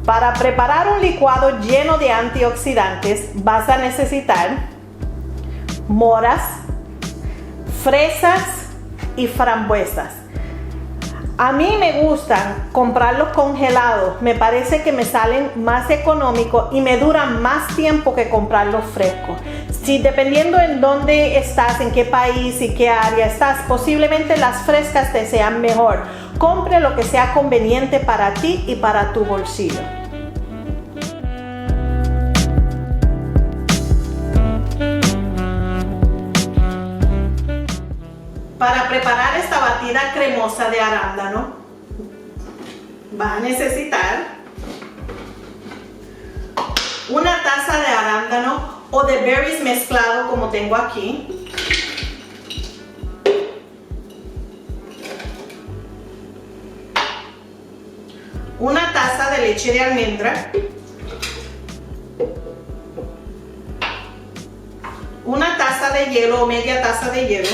Para preparar un licuado lleno de antioxidantes vas a necesitar moras, fresas y frambuesas. A mí me gustan comprarlos congelados, me parece que me salen más económicos y me duran más tiempo que comprarlos frescos. Si dependiendo en dónde estás, en qué país y qué área estás, posiblemente las frescas te sean mejor. Compre lo que sea conveniente para ti y para tu bolsillo. Para preparar esta batida cremosa de arándano, vas a necesitar una taza de arándano o de berries mezclado como tengo aquí, una taza de leche de almendra, una taza de hielo o media taza de hielo,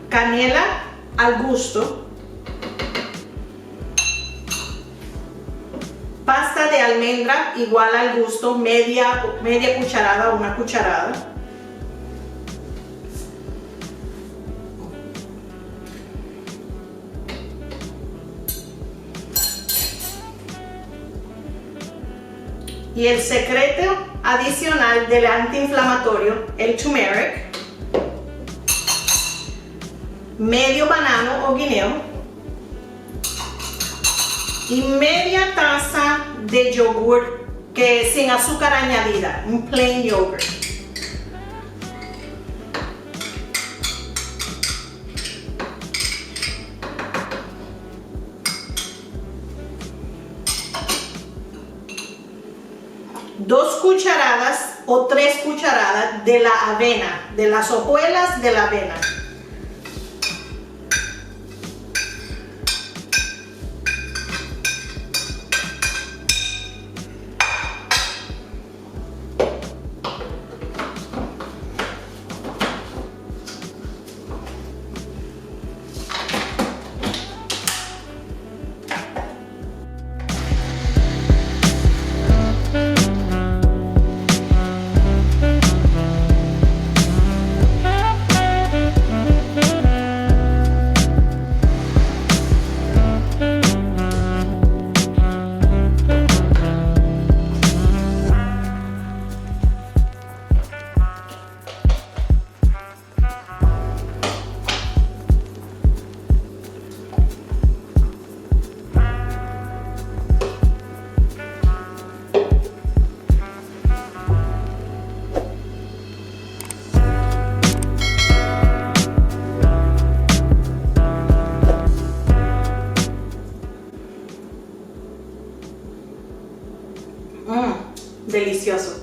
canela al gusto, pasta de almendra igual al gusto, media cucharada o una cucharada, y el secreto adicional del antiinflamatorio, el turmeric, medio banano o guineo y media taza de yogur que sin azúcar añadida, un plain yogurt. Dos cucharadas o 3 cucharadas de la avena, de las hojuelas de la avena. Delicioso.